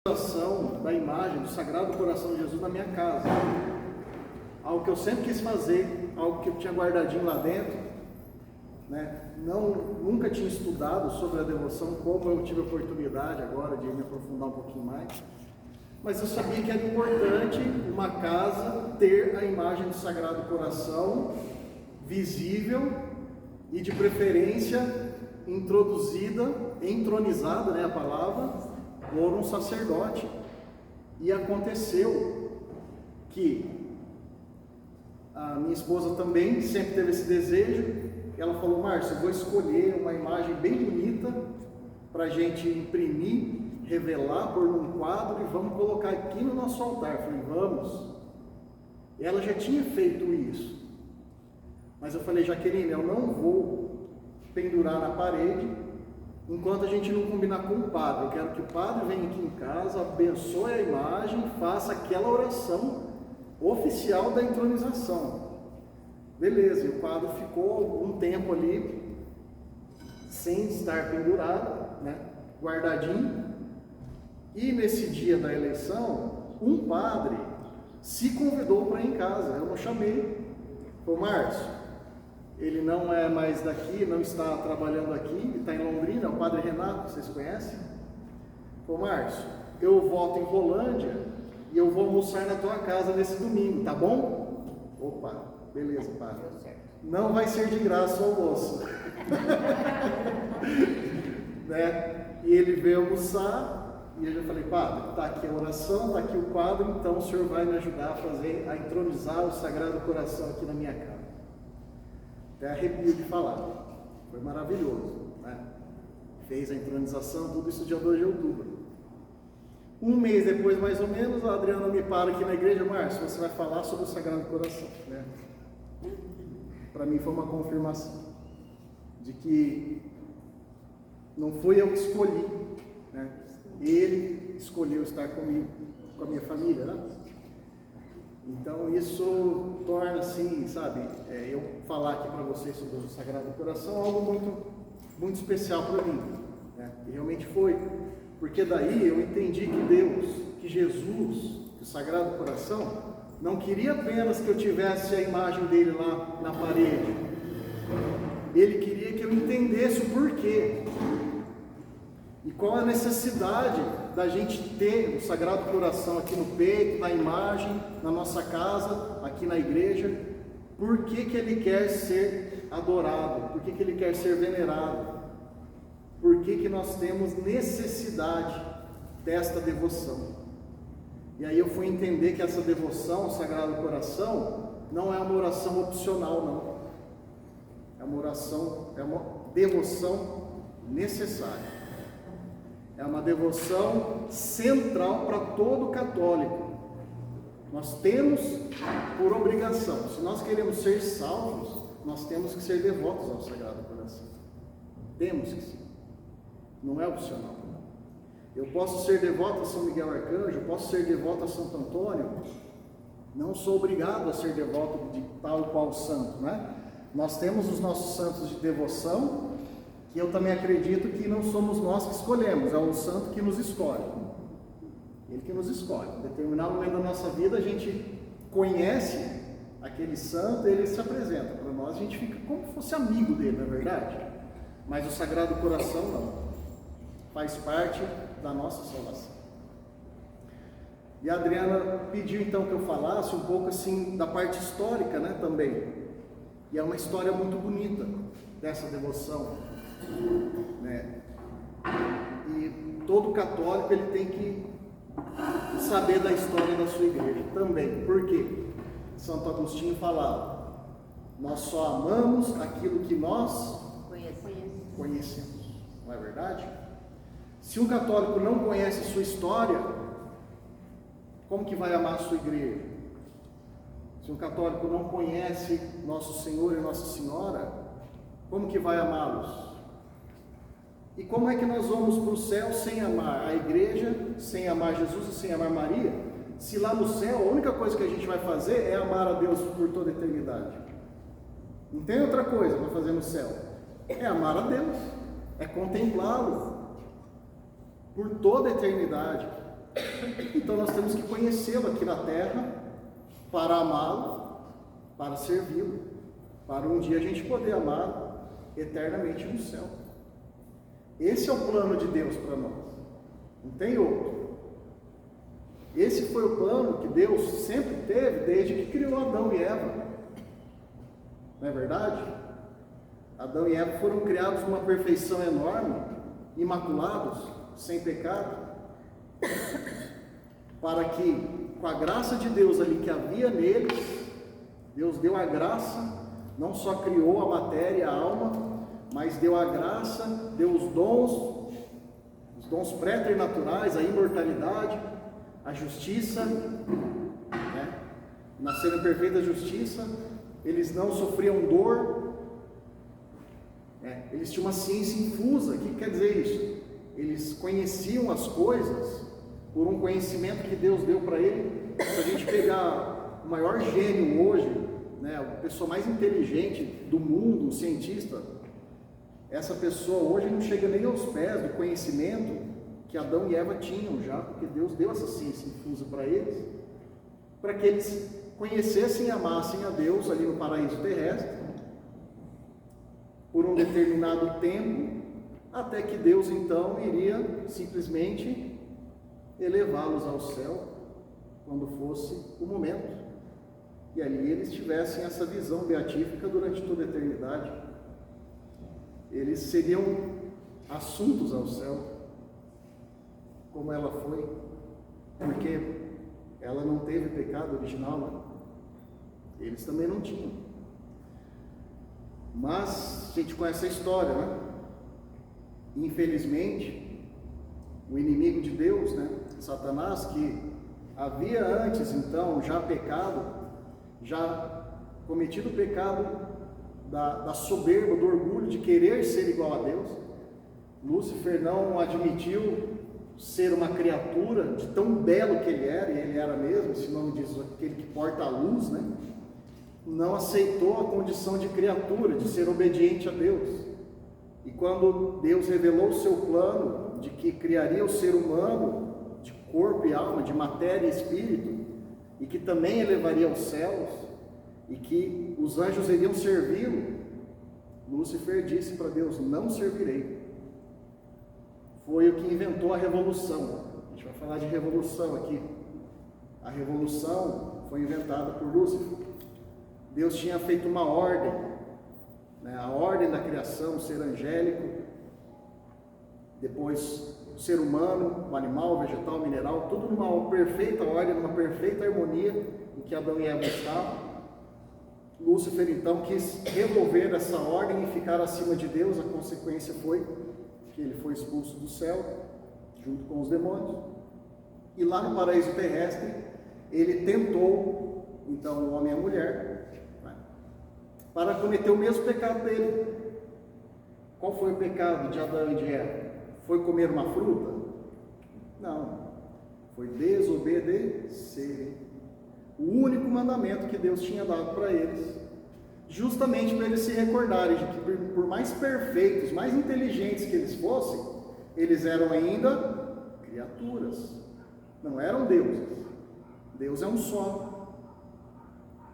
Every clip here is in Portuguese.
Da imagem do Sagrado Coração de Jesus na minha casa, algo que eu sempre quis fazer, algo que eu tinha guardadinho lá dentro, né? Nunca tinha estudado sobre a devoção, como eu tive a oportunidade agora de me aprofundar um pouquinho mais, mas eu sabia que era importante uma casa ter a imagem do Sagrado Coração visível e de preferência entronizada, né, a palavra, por um sacerdote. E aconteceu que a minha esposa também sempre teve esse desejo. Ela falou: Márcio, eu vou escolher uma imagem bem bonita para a gente imprimir, revelar, pôr num quadro e vamos colocar aqui no nosso altar. Eu falei: vamos. Ela já tinha feito isso, mas eu falei: Jaqueline, eu não vou pendurar na parede enquanto a gente não combinar com o padre. Eu quero que o padre venha aqui em casa, abençoe a imagem, faça aquela oração oficial da entronização. Beleza, e o quadro ficou um tempo ali, sem estar pendurado, né, guardadinho. E nesse dia da eleição, um padre se convidou para ir em casa. Eu não chamei. Falei: Márcio, ele não é mais daqui, não está trabalhando aqui, ele está em Londrina, é o Padre Renato, que vocês conhecem. Ô Márcio, eu volto em Rolândia e eu vou almoçar na tua casa nesse domingo, tá bom? Opa, beleza, Padre. Não vai ser de graça o almoço. Né? E ele veio almoçar e eu já falei: Padre, está aqui a oração, está aqui o quadro, então o senhor vai me ajudar a entronizar o Sagrado Coração aqui na minha casa. Até arrepio de falar, foi maravilhoso, né? Fez a entronização, tudo isso dia 2 de outubro. Um mês depois, mais ou menos, a Adriana me para aqui na igreja: Márcio, você vai falar sobre o Sagrado Coração, né? Para mim foi uma confirmação de que não fui eu que escolhi, né? Ele escolheu estar comigo, com a minha família, né? Então isso torna, assim, sabe, eu falar aqui para vocês sobre o Sagrado Coração algo muito, muito especial para mim, né? E realmente foi, porque daí eu entendi que Deus, que Jesus, que o Sagrado Coração não queria apenas que eu tivesse a imagem dele lá na parede. Ele queria que eu entendesse o porquê e qual a necessidade da gente ter o Sagrado Coração aqui no peito, na imagem, na nossa casa, aqui na igreja. Por que que ele quer ser adorado? Por que que ele quer ser venerado? Por que que nós temos necessidade desta devoção? E aí eu fui entender que essa devoção ao Sagrado Coração não é uma oração opcional, não. É uma oração, é uma devoção necessária. É uma devoção central para todo católico. Nós temos por obrigação, se nós queremos ser salvos, nós temos que ser devotos ao Sagrado Coração. Temos que ser. Não é opcional. Eu posso ser devoto a São Miguel Arcanjo, posso ser devoto a Santo Antônio, não sou obrigado a ser devoto de tal qual santo, né? Nós temos os nossos santos de devoção, que eu também acredito que não somos nós que escolhemos, é o santo que nos escolhe. Ele que nos escolhe. Em determinado momento da nossa vida, a gente conhece aquele santo, ele se apresenta para nós, a gente fica como se fosse amigo dele, não é verdade? Mas o Sagrado Coração não. Faz parte da nossa salvação. E a Adriana pediu então que eu falasse um pouco assim da parte histórica, né, também. E é uma história muito bonita dessa devoção, né? E todo católico ele tem que saber da história da sua igreja também. Por quê? Santo Agostinho falava: nós só amamos aquilo que nós conhecemos. Não é verdade? Se um católico não conhece a sua história, como que vai amar a sua igreja? Se um católico não conhece Nosso Senhor e Nossa Senhora, como que vai amá-los? E como é que nós vamos para o céu sem amar a igreja, sem amar Jesus e sem amar Maria? Se lá no céu a única coisa que a gente vai fazer é amar a Deus por toda a eternidade. Não tem outra coisa para fazer no céu. É amar a Deus, é contemplá-lo por toda a eternidade. Então nós temos que conhecê-lo aqui na terra para amá-lo, para servi-lo, para um dia a gente poder amá-lo eternamente no céu. Esse é o plano de Deus para nós, não tem outro. Esse foi o plano que Deus sempre teve desde que criou Adão e Eva, não é verdade? Adão e Eva foram criados numa perfeição enorme, imaculados, sem pecado, para que, com a graça de Deus ali que havia neles, Deus deu a graça, não só criou a matéria, a alma, mas deu a graça, deu os dons préternaturais, a imortalidade, a justiça, né? Nasceram em perfeita justiça, eles não sofriam dor, né? Eles tinham uma ciência infusa. O que quer dizer isso? Eles conheciam as coisas por um conhecimento que Deus deu para ele. Se a gente pegar o maior gênio hoje, né, a pessoa mais inteligente do mundo, um cientista, essa pessoa hoje não chega nem aos pés do conhecimento que Adão e Eva tinham já, porque Deus deu essa ciência infusa para eles, para que eles conhecessem e amassem a Deus ali no paraíso terrestre, por um determinado tempo, até que Deus então iria simplesmente elevá-los ao céu, quando fosse o momento, e ali eles tivessem essa visão beatífica durante toda a eternidade. Eles seriam assuntos ao céu, como ela foi, porque ela não teve pecado original, né? Eles também não tinham. Mas a gente conhece a história, né? Infelizmente, o inimigo de Deus, né, Satanás, que havia antes então já pecado, já cometido o pecado da soberba, do orgulho de querer ser igual a Deus. Lúcifer não admitiu ser uma criatura de tão belo que ele era, e ele era mesmo, esse nome diz aquele que porta a luz, né? Não aceitou a condição de criatura, de ser obediente a Deus. E quando Deus revelou o seu plano de que criaria o ser humano de corpo e alma, de matéria e espírito, e que também elevaria aos céus, e que os anjos iriam servi-lo, Lúcifer disse para Deus: não servirei. Foi o que inventou a revolução. A gente vai falar de revolução aqui. A revolução foi inventada por Lúcifer. Deus tinha feito uma ordem, né? A ordem da criação, o ser angélico, depois o ser humano, o animal, o vegetal, o mineral, tudo numa perfeita ordem, numa perfeita harmonia em que Adão e Eva estavam. Lúcifer então quis remover essa ordem e ficar acima de Deus. A consequência foi que ele foi expulso do céu, junto com os demônios, e lá no paraíso terrestre, ele tentou, então, o homem e a mulher, né, para cometer o mesmo pecado dele. Qual foi o pecado de Adão e de Eva? Foi comer uma fruta? Não, foi desobedecer o único mandamento que Deus tinha dado para eles, justamente para eles se recordarem de que por mais perfeitos, mais inteligentes que eles fossem, eles eram ainda criaturas, não eram deuses. Deus é um só,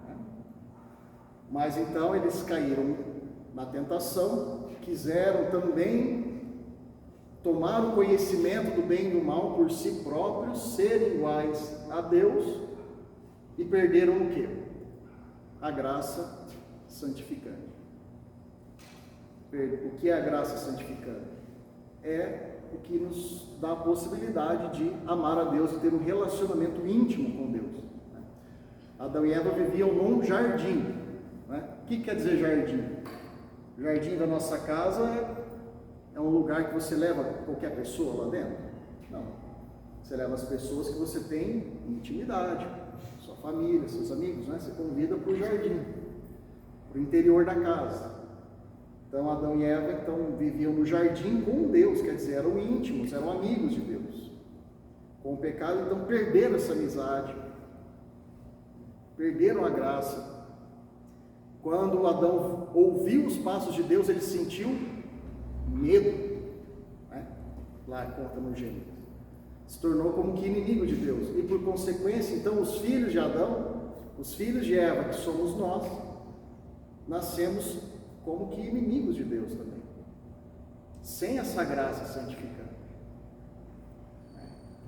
né? Mas então eles caíram na tentação, quiseram também tomar o conhecimento do bem e do mal por si próprios, serem iguais a Deus, e perderam o quê? A graça santificante. O que é a graça santificante? É o que nos dá a possibilidade de amar a Deus e ter um relacionamento íntimo com Deus. Adão e Eva viviam num jardim, né? O que quer dizer jardim? O jardim da nossa casa é um lugar que você leva qualquer pessoa lá dentro? Não. Você leva as pessoas que você tem intimidade, sua família, seus amigos, né? Você convida para o jardim, para o interior da casa. Então Adão e Eva viviam no jardim com Deus, quer dizer, eram íntimos, eram amigos de Deus. Com o pecado, então, perderam essa amizade, perderam a graça. Quando Adão ouviu os passos de Deus, ele sentiu medo, né? Lá conta no Gênesis. Se tornou como que inimigo de consequência, então, os filhos de Adão, os filhos de Eva, que somos nós, nascemos como que inimigos de Deus também, sem essa graça santificante.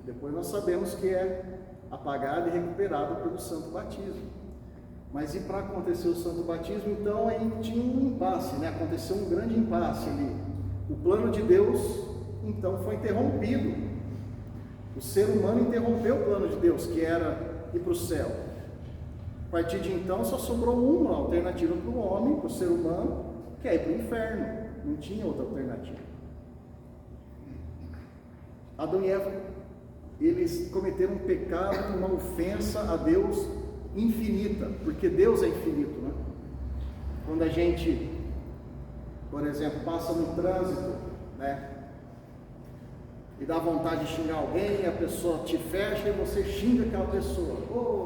Depois nós sabemos que é apagado e recuperado pelo santo batismo. Mas e para acontecer o santo batismo, então aí tinha um impasse, né? Aconteceu um grande impasse ali. O plano de Deus, então, foi interrompido. O ser humano interrompeu o plano de Deus, que era ir para o céu. A partir de então, só sobrou uma alternativa para o homem, para o ser humano, que é ir para o inferno. Não tinha outra alternativa. Adão e Eva, eles cometeram um pecado, uma ofensa a Deus infinita, porque Deus é infinito, né? Quando a gente, por exemplo, passa no trânsito, né, e dá vontade de xingar alguém, a pessoa te fecha e você xinga aquela pessoa,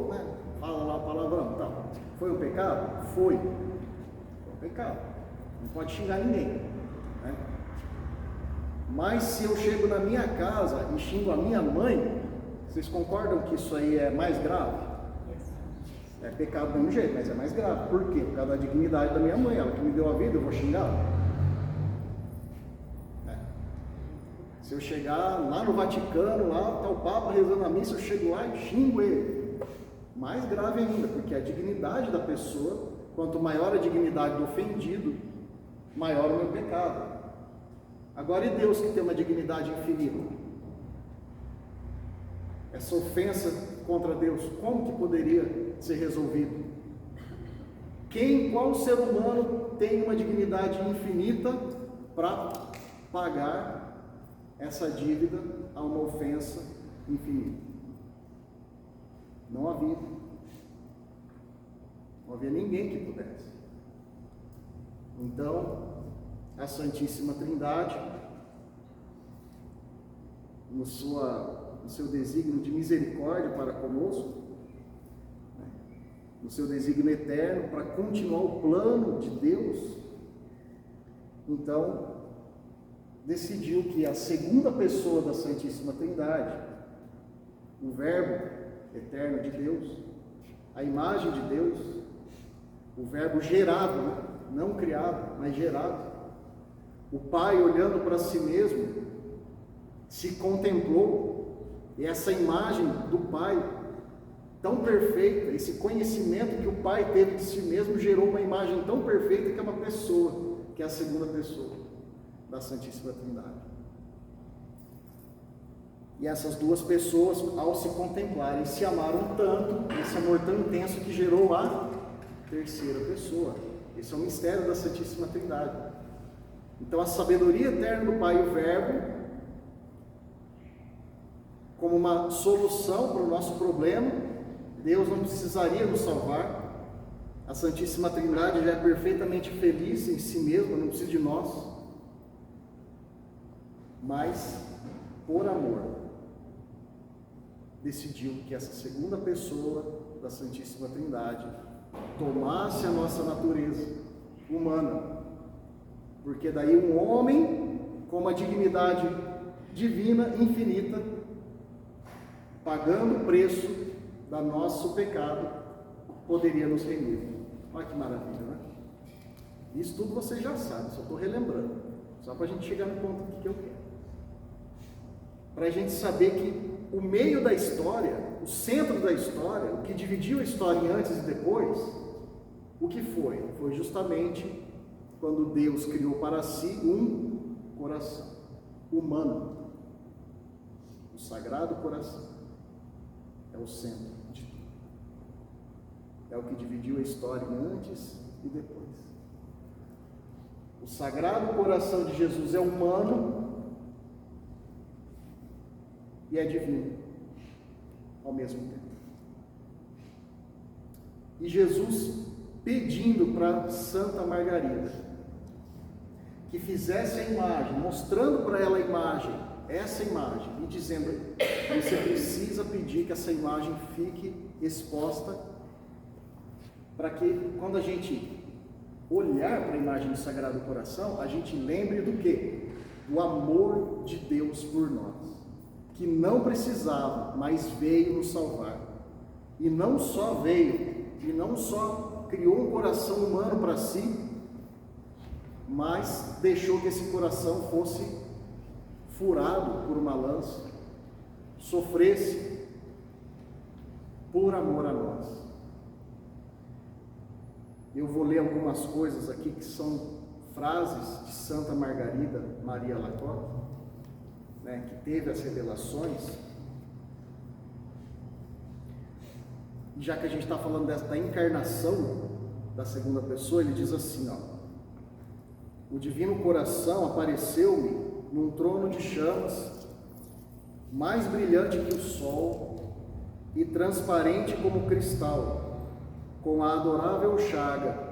né, fala lá palavrão, tá? Foi um pecado? Foi um pecado, não pode xingar ninguém, né? Mas se eu chego na minha casa e xingo a minha mãe, vocês concordam que isso aí é mais grave? É pecado do mesmo jeito, mas é mais grave. Por quê? Por causa da dignidade da minha mãe. Ela que me deu a vida, eu vou xingar? Se eu chegar lá no Vaticano, lá está o Papa rezando a missa, eu chego lá e xingo ele. Mais grave ainda, porque a dignidade da pessoa, quanto maior a dignidade do ofendido, maior o meu pecado. Agora, e Deus que tem uma dignidade infinita? Essa ofensa contra Deus, como que poderia ser resolvido? Qual ser humano tem uma dignidade infinita para pagar essa dívida a uma ofensa infinita? Não havia. Não havia ninguém que pudesse. Então, a Santíssima Trindade, no seu desígnio de misericórdia para conosco, no seu desígnio eterno, para continuar o plano de Deus, então, decidiu que a segunda pessoa da Santíssima Trindade, o Verbo eterno de Deus, a imagem de Deus, o Verbo gerado, né? Não criado, mas gerado, o Pai olhando para si mesmo, se contemplou, e essa imagem do Pai tão perfeita, esse conhecimento que o Pai teve de si mesmo, gerou uma imagem tão perfeita que é uma pessoa, que é a segunda pessoa da Santíssima Trindade. E essas duas pessoas, ao se contemplarem, se amaram tanto, esse amor tão intenso que gerou a terceira pessoa. Esse é o mistério da Santíssima Trindade. Então, a sabedoria eterna do Pai e o Verbo, como uma solução para o nosso problema, Deus não precisaria nos salvar. A Santíssima Trindade já é perfeitamente feliz em si mesma, não precisa de nós. Mas, por amor, decidiu que essa segunda pessoa da Santíssima Trindade tomasse a nossa natureza humana, porque daí um homem com uma dignidade divina, infinita, pagando o preço do nosso pecado, poderia nos remir. Olha que maravilha, né? Isso tudo vocês já sabem, só estou relembrando, só para a gente chegar no ponto que eu quero. Para a gente saber que o meio da história, o centro da história, o que dividiu a história em antes e depois, o que foi? Foi justamente quando Deus criou para si um coração humano. O Sagrado Coração é o centro de tudo. É o que dividiu a história em antes e depois. O Sagrado Coração de Jesus é humano e é divino ao mesmo tempo. E Jesus pedindo para Santa Margarida que fizesse a imagem, mostrando para ela a imagem, essa imagem, e dizendo: você precisa pedir que essa imagem fique exposta, para que quando a gente olhar para a imagem do Sagrado Coração, a gente lembre do quê? Do amor de Deus por nós. que não precisava, mas veio nos salvar. E não só veio, e não só criou um coração humano para si, mas deixou que esse coração fosse furado por uma lança, sofresse por amor a nós. Eu vou ler algumas coisas aqui que são frases de Santa Margarida Maria Alacoque, que teve as revelações. E já que a gente está falando da encarnação da segunda pessoa, ele diz assim, o divino coração apareceu-me num trono de chamas, mais brilhante que o sol e transparente como cristal, com a adorável chaga,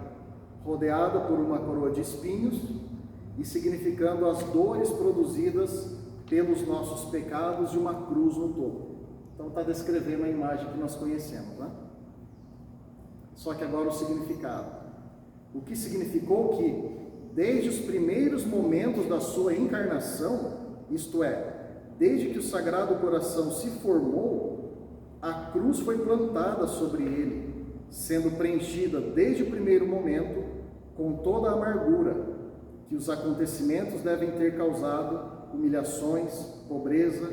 rodeada por uma coroa de espinhos e significando as dores produzidas pelos nossos pecados e uma cruz no topo. Então está descrevendo a imagem que nós conhecemos, né? Só que agora o significado. O que significou que, desde os primeiros momentos da sua encarnação, isto é, desde que o Sagrado Coração se formou, a cruz foi plantada sobre ele, sendo preenchida desde o primeiro momento com toda a amargura que os acontecimentos devem ter causado, humilhações, pobreza,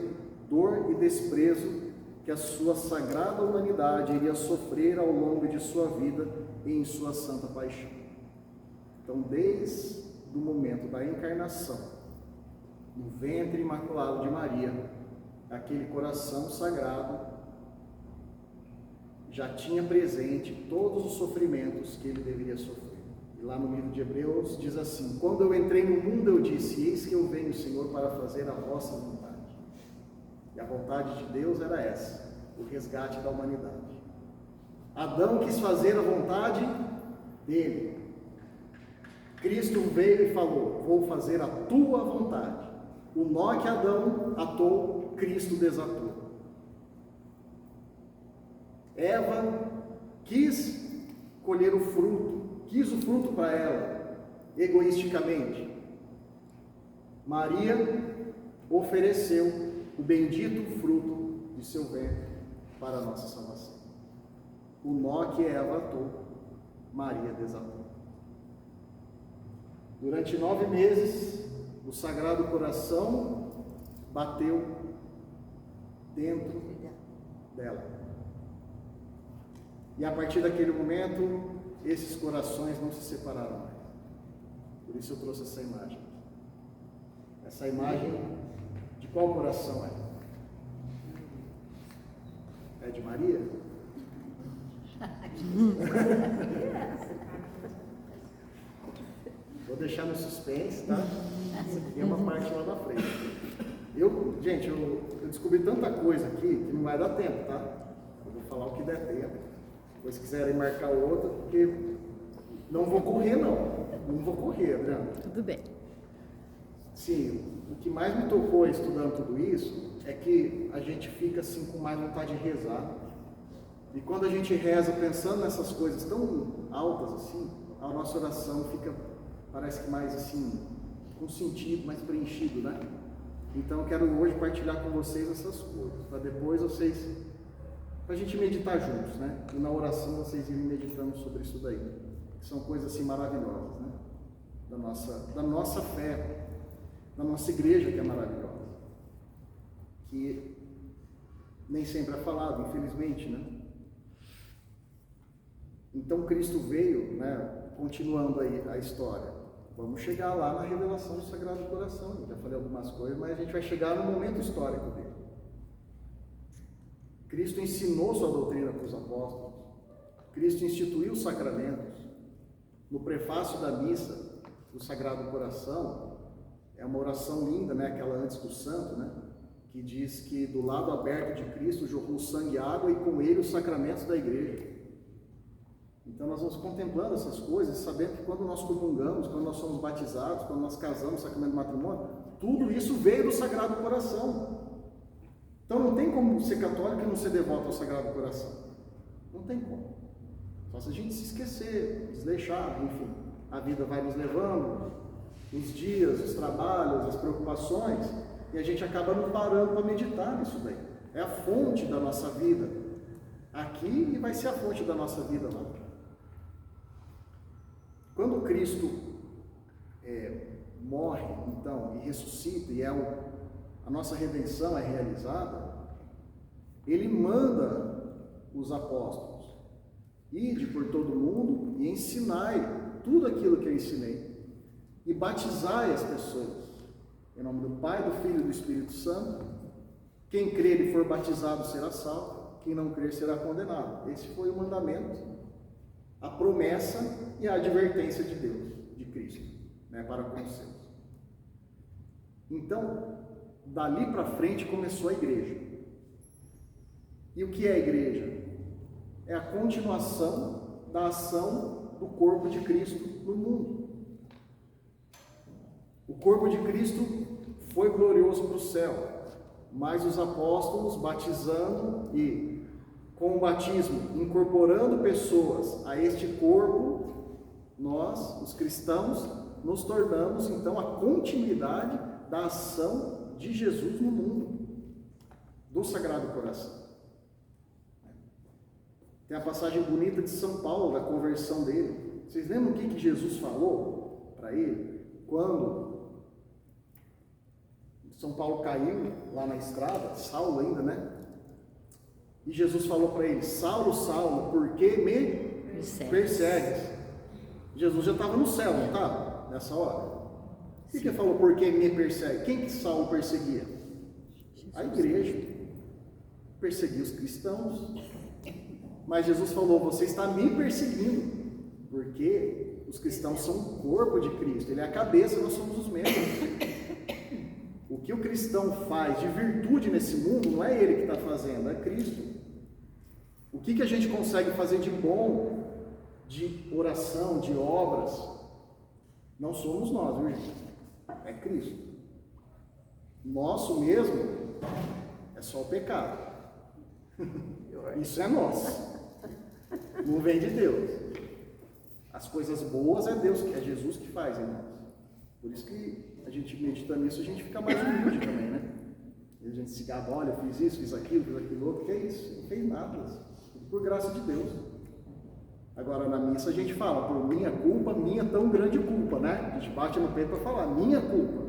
dor e desprezo que a sua sagrada humanidade iria sofrer ao longo de sua vida e em sua santa paixão. Então, desde o momento da encarnação, no ventre imaculado de Maria, aquele coração sagrado já tinha presente todos os sofrimentos que ele deveria sofrer. E lá no livro de Hebreus diz assim: quando eu entrei no mundo eu disse, eis que eu venho, Senhor, para fazer a vossa vontade. E a vontade de Deus era essa, o resgate da humanidade. Adão quis fazer a vontade dele. Cristo veio e falou, vou fazer a tua vontade. O nó que Adão atou, Cristo desatou. Eva quis colher o fruto, quis o fruto para ela, egoisticamente. Maria ofereceu o bendito fruto de seu ventre para a nossa salvação. O nó que Eva atou, Maria desatou. Durante 9 meses, o Sagrado Coração bateu dentro dela. E a partir daquele momento, esses corações não se separaram mais. Por isso eu trouxe essa imagem. Essa imagem de qual coração é? É de Maria? Vou deixar no suspense, tá? Isso aqui é uma parte lá da frente. Gente, eu descobri tanta coisa aqui que não vai dar tempo, tá? Eu vou falar o que der tempo. Depois, se quiserem marcar outra, porque não vou correr, não. Não vou correr, Adriana. Tudo bem. Sim, o que mais me tocou estudando tudo isso é que a gente fica assim com mais vontade de rezar. E quando a gente reza pensando nessas coisas tão altas assim, a nossa oração fica, parece que mais assim, com sentido, mais preenchido, né? Então eu quero hoje partilhar com vocês essas coisas, para depois para a gente meditar juntos, né? E na oração vocês irem meditando sobre isso daí. São coisas assim maravilhosas, né? Da nossa fé, da nossa igreja, que é maravilhosa. Que nem sempre é falado, infelizmente, né? Então Cristo veio, né? Continuando aí a história. Vamos chegar lá na revelação do Sagrado Coração. Já falei algumas coisas, mas a gente vai chegar no momento histórico dele. Cristo ensinou sua doutrina para os apóstolos. Cristo instituiu os sacramentos. No prefácio da missa do Sagrado Coração, é uma oração linda, né? Aquela antes do santo, né? Que diz que do lado aberto de Cristo jorrou sangue e água e com ele os sacramentos da igreja. Então nós vamos contemplando essas coisas, sabendo que quando nós comungamos, quando nós somos batizados, quando nós casamos, sacramento do matrimônio, tudo isso veio do Sagrado Coração. Então não tem como ser católico e não ser devoto ao Sagrado Coração. Não tem como. Só se a gente se esquecer, desleixar, enfim. A vida vai nos levando, os dias, os trabalhos, as preocupações, e a gente acaba não parando para meditar nisso daí. É a fonte da nossa vida aqui e vai ser a fonte da nossa vida lá. Quando Cristo morre, então, e ressuscita, e a nossa redenção é realizada, Ele manda os apóstolos: ide por todo mundo e ensinai tudo aquilo que eu ensinei, e batizai as pessoas, em nome do Pai, do Filho e do Espírito Santo. Quem crer e for batizado será salvo, quem não crer será condenado. Esse foi o mandamento, a promessa e a advertência de Deus, de Cristo, para com os seus. Então, dali para frente começou a igreja. E o que é a igreja? É a continuação da ação do corpo de Cristo no mundo. O corpo de Cristo foi glorioso para o céu, mas os apóstolos batizando e com o batismo incorporando pessoas a este corpo, nós, os cristãos, nos tornamos então a continuidade da ação de Jesus no mundo, do Sagrado Coração. Tem a passagem bonita de São Paulo, da conversão dele. Vocês lembram o que Jesus falou para ele? Quando São Paulo caiu lá na estrada, Saulo ainda, né? E Jesus falou para ele: Saulo, Saulo, por que me persegues? Jesus já estava no céu, não estava? Nessa hora. O que ele falou? Por que me persegue? Quem que Saulo perseguia? A igreja. Perseguia os cristãos. Mas Jesus falou: você está me perseguindo, porque os cristãos são o corpo de Cristo, Ele é a cabeça, nós somos os membros. O que o cristão faz de virtude nesse mundo, não é ele que está fazendo, é Cristo. O que a gente consegue fazer de bom, de oração, de obras, não somos nós, viu, gente? É Cristo. Nosso mesmo é só o pecado. Isso é nosso. Não vem de Deus. As coisas boas é Deus, é Jesus que faz em nós. Por isso que a gente meditando nisso, a gente fica mais humilde também, né? E a gente se gaba: olha, eu fiz isso, fiz aquilo outro. Que é isso? Não fez nada. Tudo por graça de Deus. Agora na missa a gente fala: por minha culpa, minha tão grande culpa, né? A gente bate no peito para falar: minha culpa.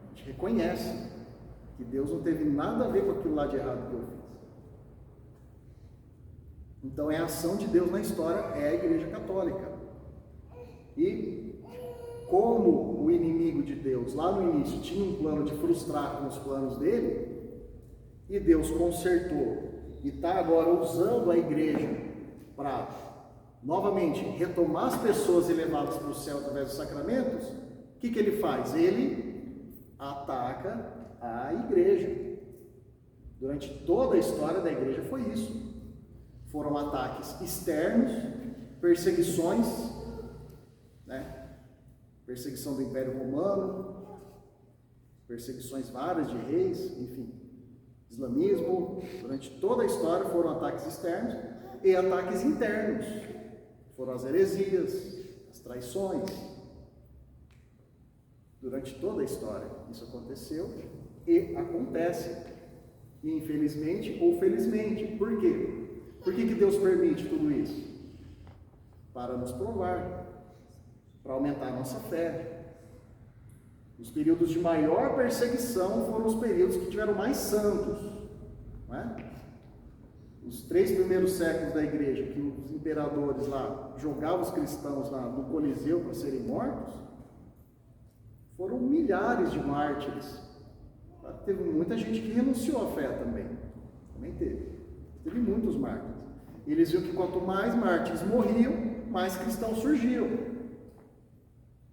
A gente reconhece que Deus não teve nada a ver com aquilo lá de errado que eu fiz. Então é a ação de Deus na história, é a Igreja Católica. E como o inimigo de Deus lá no início tinha um plano de frustrar com os planos dele, e Deus consertou e está agora usando a igreja para novamente retomar as pessoas e levá-las para o céu através dos sacramentos, o que ele faz? Ele ataca a igreja. Durante toda a história da igreja foi isso. Foram ataques externos, perseguições, né? Perseguição do Império Romano, perseguições várias de reis, enfim, islamismo. Durante toda a história foram ataques externos e ataques internos. Foram as heresias, as traições. Durante toda a história isso aconteceu e acontece. E infelizmente ou felizmente. Por quê? Por que Deus permite tudo isso? Para nos provar, para aumentar a nossa fé. Os períodos de maior perseguição foram os períodos que tiveram mais santos, não é? Os 3 primeiros séculos da igreja, que os imperadores lá jogavam os cristãos lá no Coliseu para serem mortos, foram milhares de mártires. Teve muita gente que renunciou à fé também teve muitos mártires. Eles viram que quanto mais mártires morriam, mais cristãos surgiam.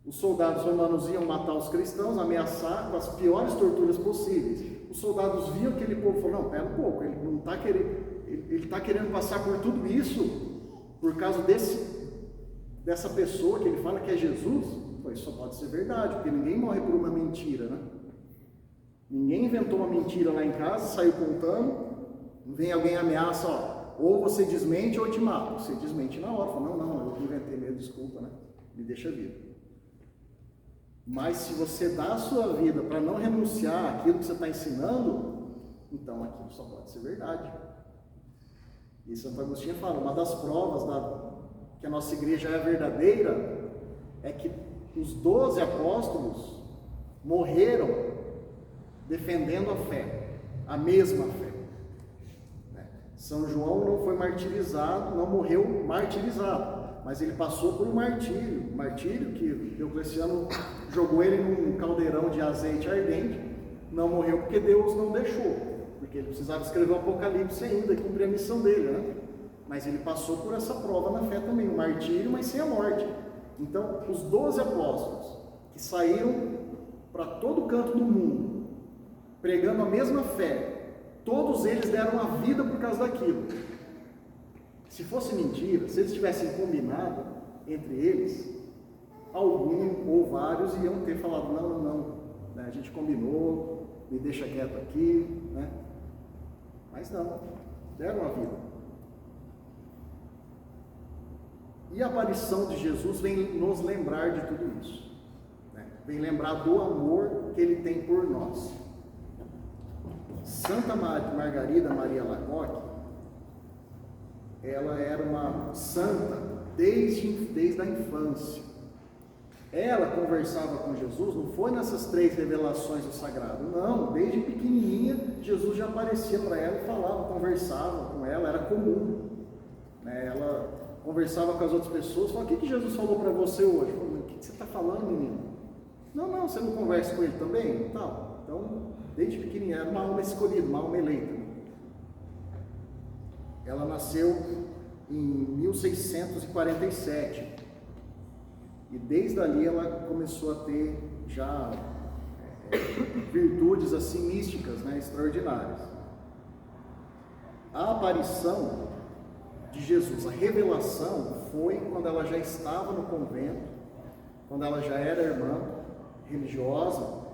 Os soldados romanos iam matar os cristãos, ameaçar com as piores torturas possíveis. Os soldados viam aquele povo e falaram: não, pera um pouco, ele não está querendo, ele está querendo passar por tudo isso por causa dessa pessoa que ele fala que é Jesus. Isso só pode ser verdade, porque ninguém morre por uma mentira, né? Ninguém inventou uma mentira lá em casa, saiu contando, vem alguém ameaça: ou você desmente ou eu te mato. Você desmente na hora, fala: não, eu inventei mesmo, desculpa, né? Me deixa vir. Mas se você dá a sua vida para não renunciar àquilo que você está ensinando, então aquilo só pode ser verdade. E Santo Agostinho fala, uma das provas que a nossa igreja é verdadeira é que os 12 apóstolos morreram defendendo a fé, a mesma fé. São João não foi martirizado, não morreu martirizado, mas ele passou por um martírio que Diocleciano jogou ele num caldeirão de azeite ardente. Não morreu porque Deus não deixou, porque ele precisava escrever o Apocalipse ainda e cumprir a missão dele, né? Mas ele passou por essa prova na fé também, um martírio, mas sem a morte. Então, os 12 apóstolos que saíram para todo canto do mundo, pregando a mesma fé, todos eles deram a vida por causa daquilo. Se fosse mentira, se eles tivessem combinado entre eles, algum ou vários iam ter falado, não, né, a gente combinou, me deixa quieto aqui, né? Mas não, deram a vida. E a aparição de Jesus vem nos lembrar de tudo isso, né? Vem lembrar do amor que ele tem por nós. Santa Margarida Maria Alacoque, ela era uma santa desde a infância. Ela conversava com Jesus, não foi nessas 3 revelações do sagrado, não, desde pequenininha Jesus já aparecia para ela e falava, conversava com ela, era comum, né? Ela conversava com as outras pessoas, falava, o que Jesus falou para você hoje? Falei, o que você está falando, menino? Não, você não conversa com ele também? Tal. Então, desde pequenininha, era uma alma escolhida, uma alma eleita. Ela nasceu em 1647 e desde ali ela começou a ter já virtudes assim místicas, né, extraordinárias. A aparição de Jesus, a revelação, foi quando ela já estava no convento, quando ela já era irmã religiosa,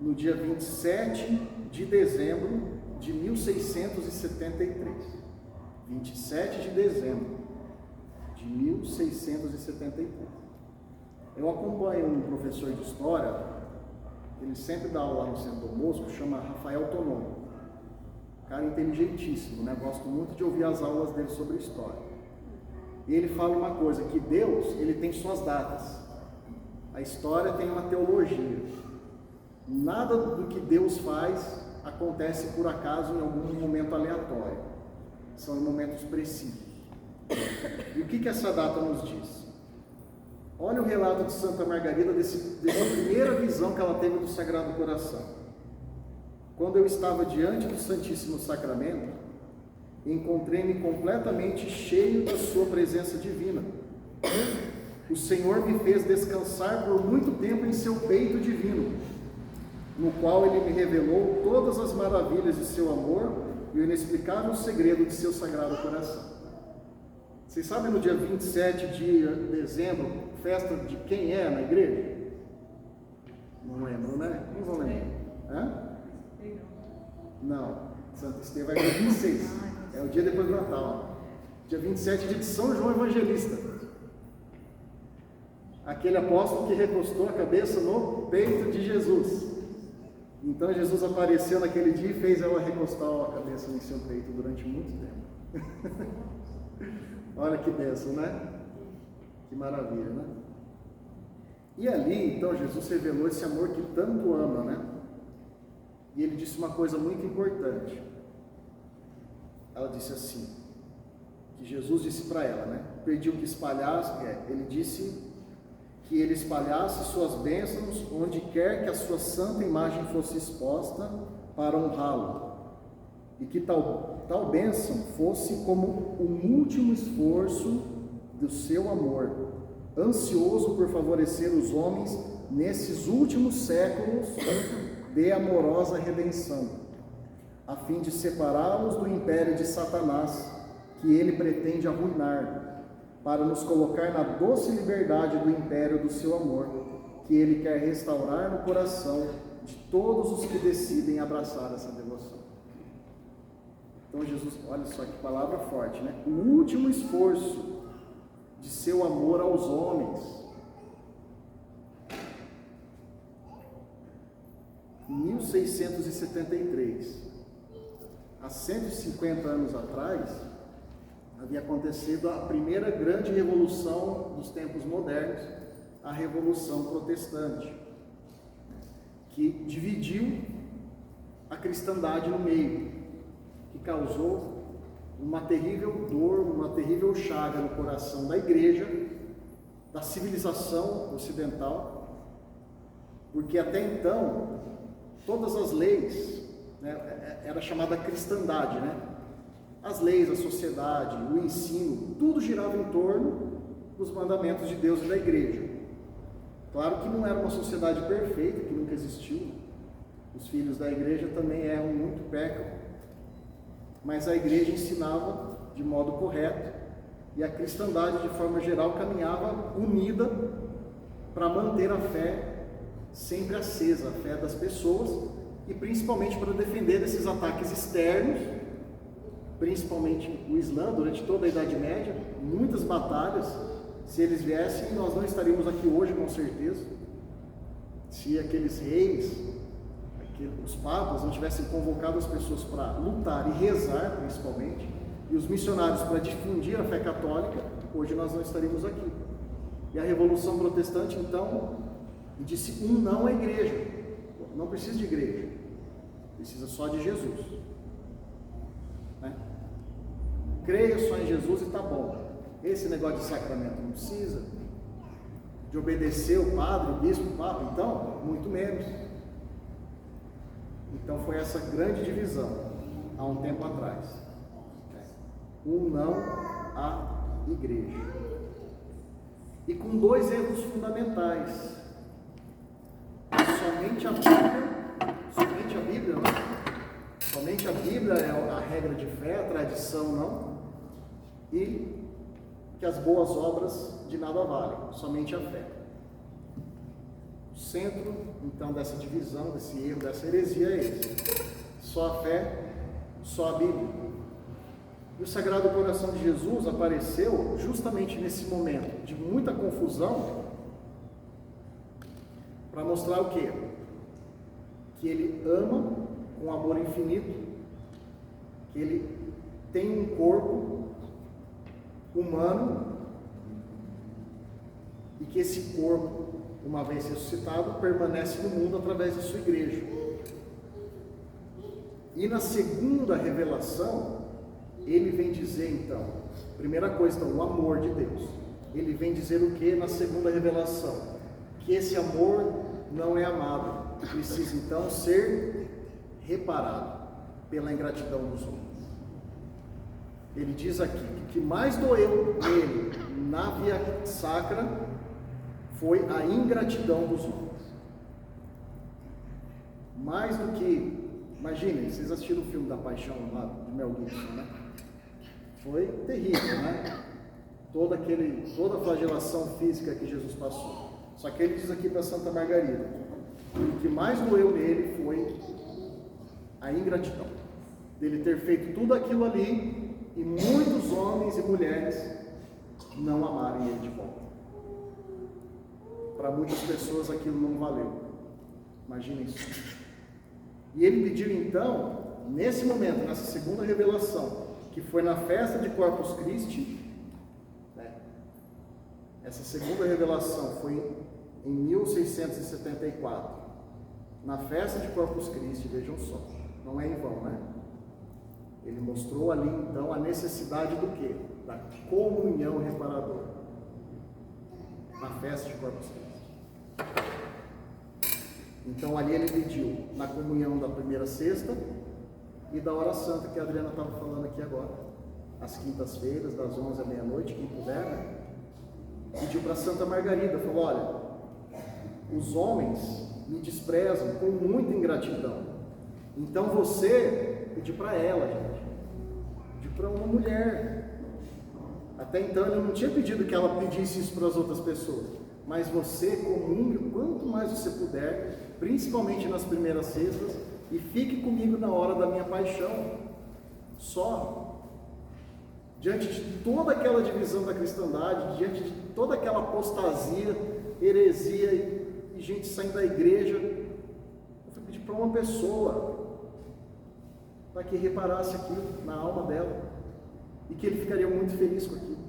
no dia 27 de dezembro de 1673. 27 de dezembro de 1673. Eu acompanho um professor de história, ele sempre dá aula lá no Centro Dom Bosco, chama Rafael Tonon. Cara inteligentíssimo, né? Gosto muito de ouvir as aulas dele sobre história. E ele fala uma coisa, que Deus, ele tem suas datas. A história tem uma teologia. Nada do que Deus faz acontece por acaso em algum momento aleatório. São em momentos precisos. E o que essa data nos diz? Olha o relato de Santa Margarida dessa primeira visão que ela teve do Sagrado Coração. Quando eu estava diante do Santíssimo Sacramento, encontrei-me completamente cheio da sua presença divina. O Senhor me fez descansar por muito tempo em seu peito divino, no qual ele me revelou todas as maravilhas de seu amor e o inexplicável segredo de seu Sagrado Coração. Vocês sabem no dia 27 de dezembro, festa de quem é na igreja? Não lembro, né? Não vou lembrar. Hã? Não, Santo Estevão é dia 26, é o dia depois do Natal. Dia 27 é dia de São João Evangelista, aquele apóstolo que recostou a cabeça no peito de Jesus. Então Jesus apareceu naquele dia e fez ela recostar a cabeça no seu peito durante muito tempo. Olha que bênção, né? Que maravilha, né? E ali, então, Jesus revelou esse amor que tanto ama, né? E ele disse uma coisa muito importante. Ela disse assim, que Jesus disse para ela, né? Pediu que espalhasse, ele disse que ele espalhasse suas bênçãos onde quer que a sua santa imagem fosse exposta para honrá-lo. E que tal bênção fosse como um último esforço do seu amor, ansioso por favorecer os homens nesses últimos séculos de amorosa redenção, a fim de separá-los do império de Satanás, que ele pretende arruinar, para nos colocar na doce liberdade do império do seu amor, que ele quer restaurar no coração de todos os que decidem abraçar essa devoção. Então Jesus, olha só que palavra forte, né? O último esforço de seu amor aos homens. em 1673. Há 150 anos atrás, havia acontecido a primeira grande revolução dos tempos modernos, a Revolução Protestante, que dividiu a cristandade no meio, que causou uma terrível dor, uma terrível chaga no coração da igreja, da civilização ocidental, porque até então todas as leis, né, era chamada cristandade, né? As leis, a sociedade, o ensino, tudo girava em torno dos mandamentos de Deus e da igreja. Claro que não era uma sociedade perfeita, que nunca existiu. Os filhos da igreja também erram muito, pecam. Mas a igreja ensinava de modo correto e a cristandade, de forma geral, caminhava unida para manter a fé sempre acesa, a fé das pessoas, e principalmente para defender desses ataques externos, principalmente o Islã. Durante toda a Idade Média, muitas batalhas. Se eles viessem, nós não estaríamos aqui hoje, com certeza. Se aqueles reis, os papas, não tivessem convocado as pessoas para lutar e rezar, principalmente, e os missionários para difundir a fé católica, hoje nós não estaríamos aqui. E a Revolução Protestante, então, disse um não à igreja. Não precisa de igreja, precisa só de Jesus, né? Creia só em Jesus e está bom. Esse negócio de sacramento não precisa, de obedecer o padre, o bispo, o papa, então, muito menos. Então foi essa grande divisão, há um tempo atrás. Um não à igreja. E com dois erros fundamentais. Somente a Bíblia, não. Somente a Bíblia é a regra de fé, a tradição não. E que as boas obras de nada valem, somente a fé. O centro, então, dessa divisão, desse erro, dessa heresia é esse: só a fé, só a Bíblia. E o Sagrado Coração de Jesus apareceu justamente nesse momento de muita confusão, para mostrar o quê? Que ele ama com amor infinito, que ele tem um corpo humano e que esse corpo, uma vez ressuscitado, permanece no mundo através da sua igreja. E na segunda revelação, ele vem dizer então, primeira coisa, então, o amor de Deus. Ele vem dizer o que na segunda revelação? Que esse amor não é amado, precisa então ser reparado pela ingratidão dos homens. Ele diz aqui que o que mais doeu nele na via sacra foi a ingratidão dos homens. Mais do que, imaginem, vocês assistiram o filme da Paixão lá de Mel Gibson, né? Foi terrível, né? Toda a flagelação física que Jesus passou. Só que ele diz aqui para Santa Margarida, o que mais doeu nele foi a ingratidão, dele ter feito tudo aquilo ali e muitos homens e mulheres não amarem ele de volta. Para muitas pessoas aquilo não valeu. Imaginem isso. E ele pediu então, nesse momento, nessa segunda revelação, que foi na festa de Corpus Christi, né? Essa segunda revelação foi em 1674, na festa de Corpus Christi, vejam só, não é em vão, né? Ele mostrou ali então a necessidade do quê? Da comunhão reparadora, na festa de Corpus Christi. Então ali ele pediu na comunhão da primeira sexta e da hora santa, que a Adriana estava falando aqui agora, às quintas-feiras, das 11 à meia-noite, quem puder, né? Pediu para Santa Margarida, falou: olha, os homens me desprezam com muita ingratidão, então você, pediu para ela, gente, pediu para uma mulher. Até então ele não tinha pedido que ela pedisse isso para as outras pessoas, mas você comungue quanto mais você puder, principalmente nas primeiras sextas, e fique comigo na hora da minha paixão. Só diante de toda aquela divisão da cristandade, diante de toda aquela apostasia, heresia e gente saindo da igreja, eu fui pedir para uma pessoa, para que reparasse aquilo na alma dela, e que ele ficaria muito feliz com aquilo.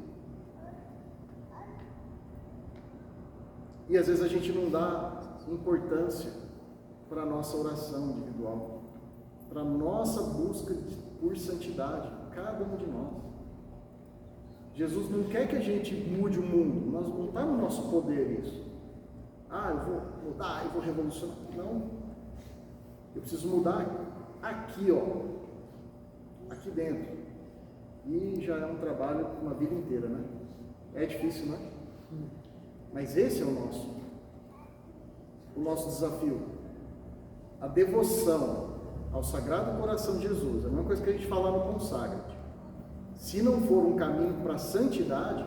E às vezes a gente não dá importância para a nossa oração individual, para a nossa busca por santidade, cada um de nós. Jesus não quer que a gente mude o mundo, não está no nosso poder isso. Eu vou mudar, eu vou revolucionar. Não. Eu preciso mudar aqui, aqui dentro. E já é um trabalho uma vida inteira, né? É difícil, né? Mas esse é o nosso desafio. A devoção ao Sagrado Coração de Jesus, é a mesma coisa que a gente fala no Consagra-te. Se não for um caminho para a santidade,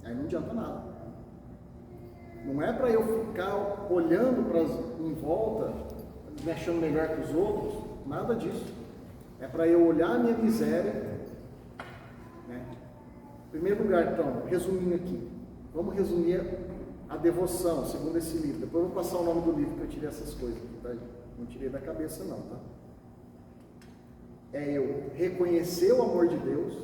aí não adianta nada. Não é para eu ficar olhando em volta, me achando melhor que os outros, nada disso. É para eu olhar a minha miséria, né? Em primeiro lugar, então, resumindo aqui, vamos resumir a devoção, segundo esse livro. Depois eu vou passar o nome do livro, que eu tirei essas coisas aqui, tá? Não tirei da cabeça não, tá? É eu reconhecer o amor de Deus,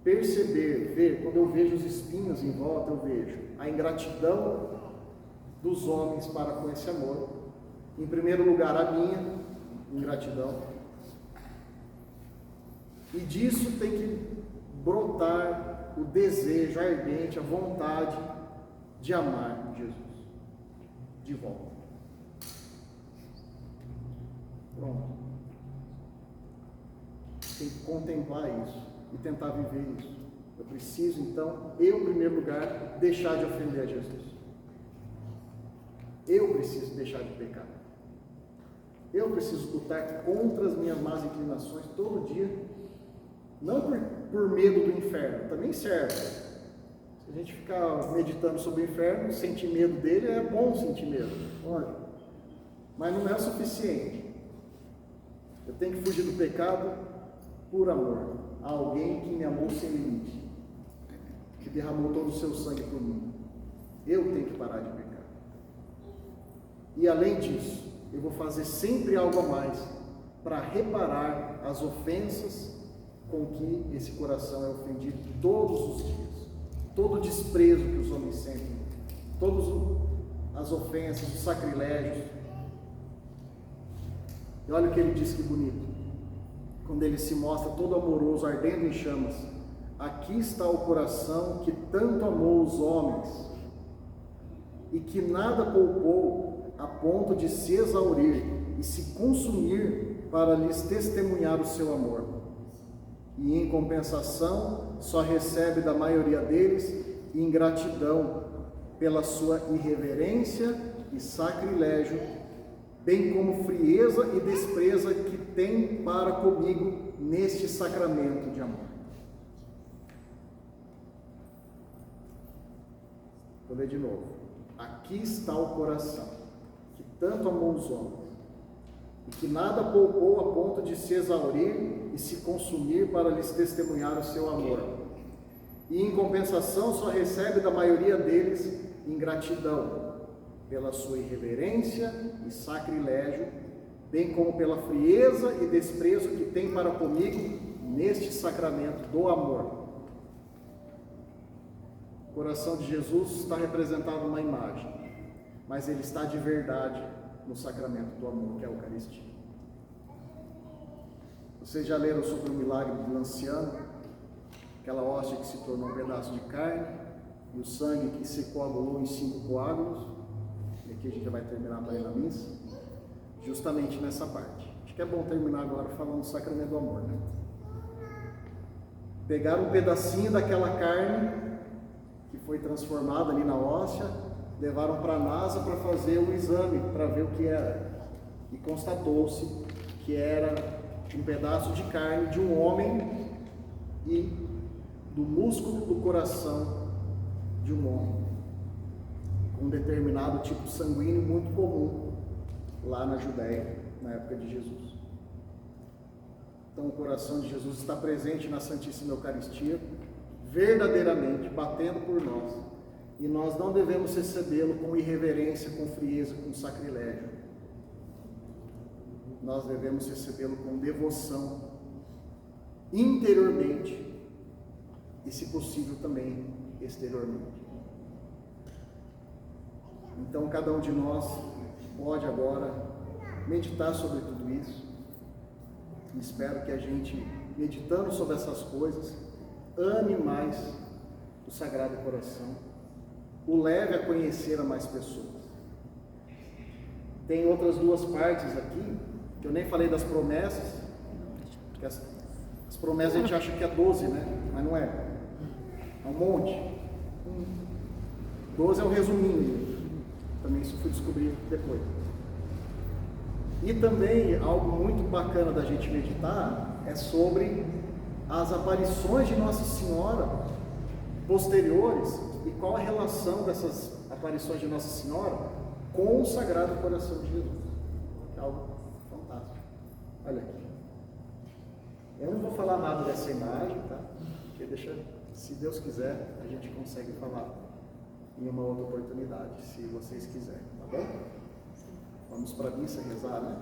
perceber, ver, quando eu vejo os espinhos em volta, eu vejo a ingratidão dos homens para com esse amor. Em primeiro lugar, a minha ingratidão. E disso tem que brotar o desejo ardente, a vontade de amar Jesus de volta. Pronto. Tem que contemplar isso e tentar viver isso. Eu preciso, então, em primeiro lugar, deixar de ofender a Jesus. Eu preciso deixar de pecar. Eu preciso lutar contra as minhas más inclinações todo dia. Não por medo do inferno, também serve. Se a gente ficar meditando sobre o inferno, sentir medo dele, é bom sentir medo. Olha, mas não é o suficiente. Eu tenho que fugir do pecado por amor a alguém que me amou sem limite, que derramou todo o seu sangue por mim. Eu tenho que parar de pecar. E além disso, eu vou fazer sempre algo a mais para reparar as ofensas com que esse coração é ofendido todos os dias. Todo o desprezo que os homens sentem, todas as ofensas, os sacrilégios. E olha o que ele diz, que bonito. Quando ele se mostra todo amoroso, ardendo em chamas. Aqui está o coração que tanto amou os homens e que nada poupou a ponto de se exaurir e se consumir para lhes testemunhar o seu amor. E em compensação só recebe da maioria deles ingratidão pela sua irreverência e sacrilégio, bem como frieza e desprezo que tem para comigo neste sacramento de amor. Vou ler de novo. Aqui está o coração que tanto amou os homens e que nada poupou a ponto de se exaurir e se consumir para lhes testemunhar o seu amor. E em compensação só recebe da maioria deles ingratidão pela sua irreverência e sacrilégio, bem como pela frieza e desprezo que tem para comigo neste sacramento do amor. O coração de Jesus está representado numa imagem, mas ele está de verdade no sacramento do amor, que é a Eucaristia. Vocês já leram sobre o milagre do Lanciano? Aquela hóstia que se tornou um pedaço de carne e o sangue que se coagulou em 5 coágulos. E aqui a gente já vai terminar para ir na missa, justamente nessa parte. Acho que é bom terminar agora falando do sacramento do amor, né? Pegaram um pedacinho daquela carne que foi transformada ali na hóstia, levaram para a NASA para fazer o exame, para ver o que era. E constatou-se que era um pedaço de carne de um homem e do músculo do coração de um homem, com um determinado tipo sanguíneo muito comum lá na Judéia, na época de Jesus. Então o coração de Jesus está presente na Santíssima Eucaristia, verdadeiramente batendo por nós, E nós não devemos recebê-lo com irreverência, com frieza, com sacrilégio. Nós devemos recebê-lo com devoção, interiormente e, se possível, também exteriormente. Então, cada um de nós pode agora meditar sobre tudo isso. Espero que a gente, meditando sobre essas coisas, ame mais o Sagrado Coração, o leve a conhecer a mais pessoas. Tem outras duas partes aqui, que eu nem falei das promessas, porque as promessas a gente acha que é 12, né? Mas não é. É um monte. 12 é um resuminho. Também isso fui descobrir depois. E também algo muito bacana da gente meditar é sobre as aparições de Nossa Senhora posteriores e qual a relação dessas aparições de Nossa Senhora com o Sagrado Coração de Jesus. É algo fantástico. Olha aqui. Eu não vou falar nada dessa imagem, tá? Porque deixa, se Deus quiser, a gente consegue falar em uma outra oportunidade, se vocês quiserem, tá bom? Vamos para a missa rezar, né?